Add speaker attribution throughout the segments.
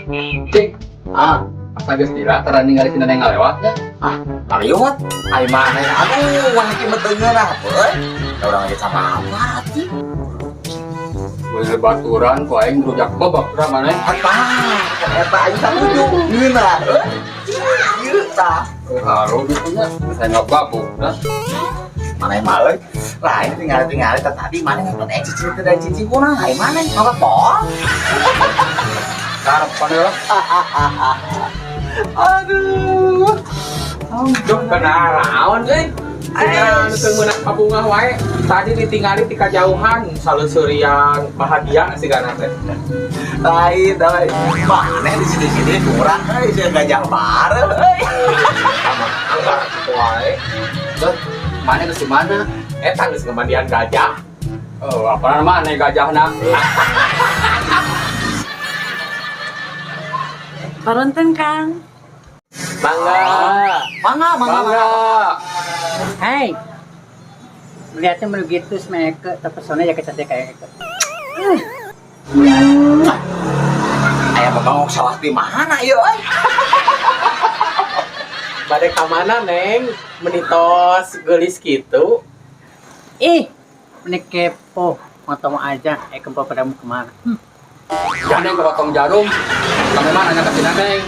Speaker 1: Cik, asa geus dira tara ningali si Neneng ngalewat ya?
Speaker 2: Ngaliwat, ay mana ya? Aduh, wah ini mendengar apa? Ya orang lagi sama apa sih?
Speaker 1: Bener baturan ku aing rujak bobok da maneh.
Speaker 2: Apa? Eta aing samuju. Ngeuna. Ieu tah.
Speaker 1: Haru gitu nya, saya ngababuk dah.
Speaker 2: Mana yang malah? Lain tinggal tadi mana yang nonton cici itu dari cici kuna? Ay mana? Apa toh?
Speaker 1: Karep panela.
Speaker 2: Aduh.
Speaker 3: Duh kenaraon euy. Aya teu meunang kabungah wae. Tadi ditinggali ti kajauhan saleuseurian bahagia sigana teh.
Speaker 2: Lain. Mana di sini kurang euy sih gajah bareng euy.
Speaker 3: Anggar wae.
Speaker 1: Terus maneh geus di mana?
Speaker 3: Eta geus kemandian gajah.
Speaker 1: Oh, apa namanya gajahna?
Speaker 4: Paronten Kang.
Speaker 3: Mangga.
Speaker 4: Hai. Melihatnya begitu semeke terpesona ya kecantik kayak gitu.
Speaker 2: Aya babangok sawah di mana ieu euy?
Speaker 3: Bade ka mana Neng? Menitos geulis kitu.
Speaker 4: Ih, ini kepo. Mau tahu aja, kempo padamu kemana?
Speaker 1: Neneng kepotong jarum. Kamu mana nanya ke si Neneng?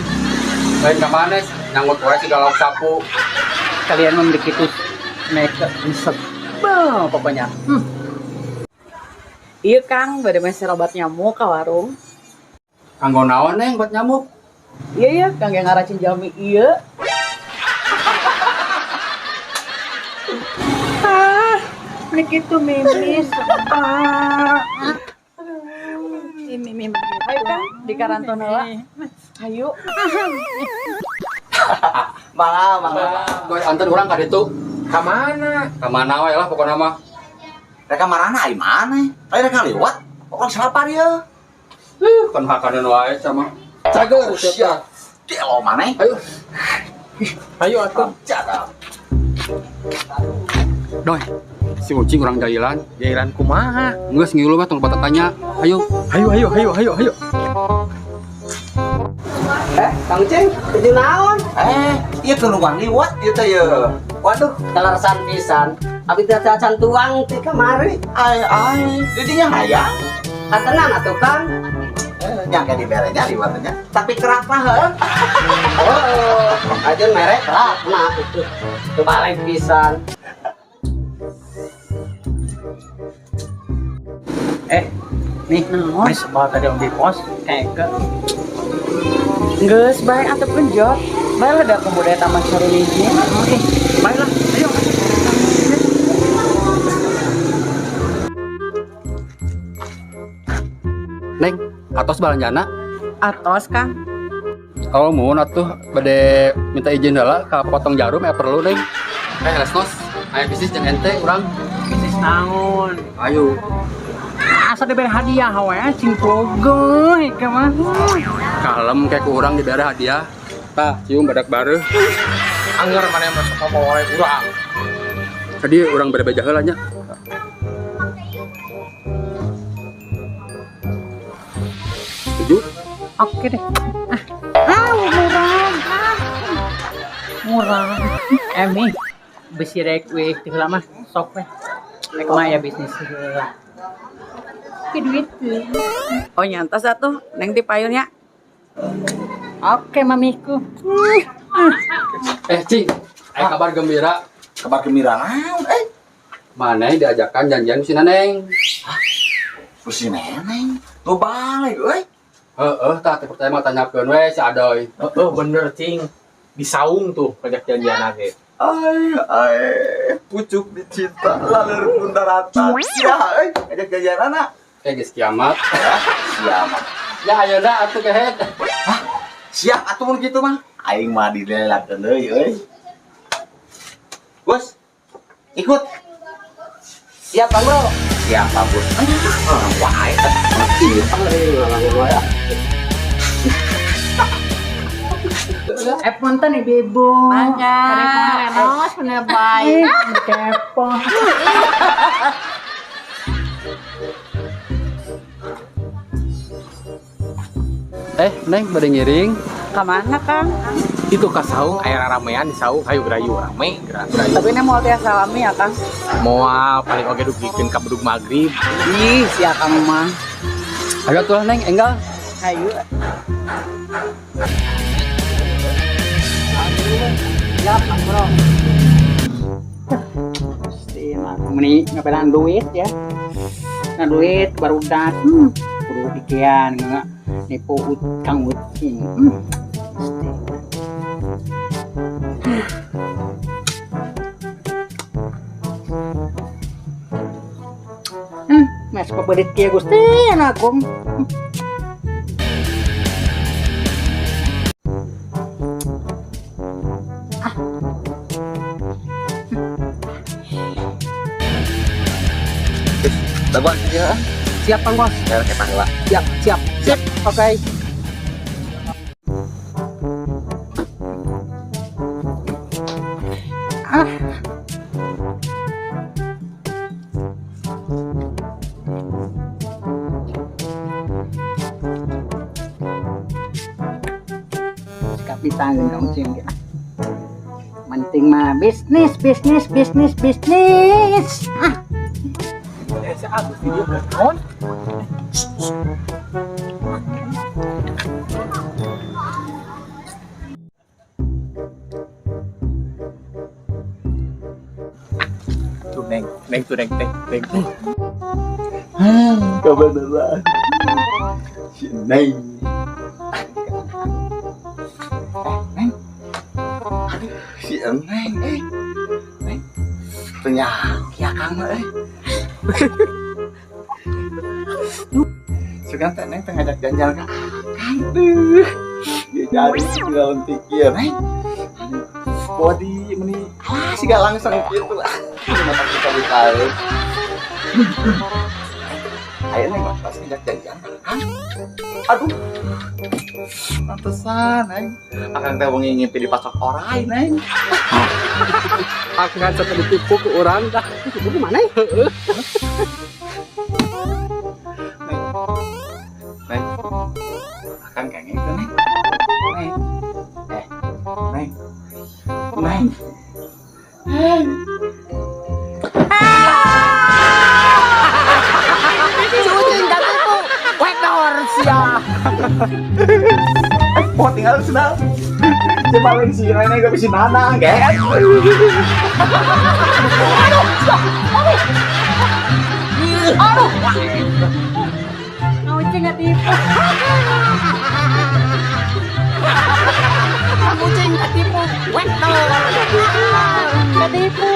Speaker 1: Lain ka maneh nyanggut wae si galak sapu.
Speaker 4: Kalian memiliki itu semeke sebel pokoknya. Iya Kang, bade meser obat nyamuk ka warung.
Speaker 1: Kanggo naon Neng buat nyamuk?
Speaker 4: Iya, Kang yang ngaracin jami iya. Begitu mimis. Ayo Kang, di karantina lah. Ayo.
Speaker 2: Mangga.
Speaker 1: Gue antar orang ka ditu.
Speaker 3: Ka mana?
Speaker 1: Ka mana wae lah pokona mah.
Speaker 2: Reka marana ai mana? Ai reka liwat. Orang salapar ieu.
Speaker 1: Kan hakaneun wae sama. Cager siap.
Speaker 2: Di elo mana?
Speaker 1: Ayo.
Speaker 3: Ayo atuh.
Speaker 2: Cara.
Speaker 1: Doi. Si Ucing urang jailan.
Speaker 3: Jairan kumaha?
Speaker 1: Geus ngilu mah tong bata tanya. Ayo.
Speaker 3: Ayo.
Speaker 4: Kang Ceng, tujuh naon?
Speaker 2: Ieu keluar liwat ieu teh ieu.
Speaker 4: Waduh, kalarasan pisan. Abi teh acan tuang ti kamari.
Speaker 2: Ai, didinya hayang.
Speaker 4: Atenan atuh Kang.
Speaker 2: Nyangka di berenya liwatnya. Tapi kerak mah heuh.
Speaker 4: Oh, aja merek lah. Nah, itu. Itu paling pisan. Nih, wis bawa tadi om di pos kayak ke. Geus bae atuh penjot. Bae lah da budaya Taman Seruni. Oke, bae lah. Ayo.
Speaker 1: Neng, atos balanjana.
Speaker 4: Atos Kang.
Speaker 1: Kalau mau atuh bade minta izin heula ka potong jarum ya perlu Neng. Lesnos, aya bisnis jeung ente urang.
Speaker 4: Bisnis naon?
Speaker 1: Ayo.
Speaker 4: Asa diberi hadiah we, cing pogoy ka mah.
Speaker 1: Kalem kayak kurang diberi hadiah. Tah, cium badak bareuh.
Speaker 3: Anggar mana yang masuk ngomong wae urang.
Speaker 1: Tadi urang berbeda heula nya. Setuju?
Speaker 4: Oke deh. Murah. Emi, besi rek we teu lama sok we. Rek mah ya bisnis heula. Ke duit. Oh nyantas atuh, neng di payunnya. Oke mamiku.
Speaker 1: Cing, aya kabar gembira.
Speaker 2: Kabar gembira naon?
Speaker 1: Maneh diajakan janjian si Neneng.
Speaker 2: Si Neneng. Tuh balik euy.
Speaker 1: Heeh, tah teh pertama tanyakeun we si Adoy.
Speaker 3: Bener cing. Di saung tuh kajak janjian ge.
Speaker 2: Ai, pucuk dicinta laleur pun daratan. Ya, ajak jajan anak.
Speaker 1: Kayak geus kiamat.
Speaker 2: Siap.
Speaker 1: Ya ayeuna atuh kehet.
Speaker 2: Siap atuh mun kitu mah. Aing mah dilelakeun deui euy. Bos. Ikut.
Speaker 4: Siap Bang Bro.
Speaker 2: Siap, Pak Bos. Wah,
Speaker 4: Punten ibu-ibu.
Speaker 5: Mangga. Renos bener baik.
Speaker 4: Kepo.
Speaker 1: Neng pada ngiring.
Speaker 4: Kemana Kang?
Speaker 3: Itu ka saung aya ramean di saung hayu gerayu rame gerayu.
Speaker 4: Tapi ini mau teh salami ya Kang.
Speaker 3: Moal paling oge dugikeun ka bedug magrib.
Speaker 4: Ih, si Akang mah.
Speaker 1: Agak tuh Neng enggal.
Speaker 4: Ayo. Siap, Kang Bro. Pasti mah meni ngapain duit ya. Nah duit baru dat. Kudu pikiran enggak nipu Kang Ucing. Mas pabelit kia Gusti Agung.
Speaker 2: Bagus ya.
Speaker 4: Siap Kang Bos.
Speaker 2: Ya kayak panggila.
Speaker 4: Siap. Oke. Kapitan dong cing. Penting mah bisnis.
Speaker 3: Sa Agus video kan. Tuh neng tuh neng.
Speaker 2: Kebenaran. Si Neng. Neng. Si Neng. Neng. Ternyata ya Kang Sekarang teh Neng ngajak janjal Kang. Aduh. Dia cari lawan pikir Neng. Body meni sih gak langsung gitu. Mata kita ditarik. Ayo Neng pas ngajak janjal Kang. Aduh. Pantesan Neng. Akang teh wengi ngimpi di pasok orai Neng.
Speaker 1: Aku kan sampai ditipu ke orang dah.
Speaker 4: Itu mana ya?
Speaker 2: Neng. Akang kayak gitu Neng. Neng. Neng. Neng. Oh tinggal sudah. Coba lagi si Neng gak bisa nanang kan?
Speaker 4: Kang Ucing nggak tipu. Kang Ucing nggak tipu. Nggak tipu.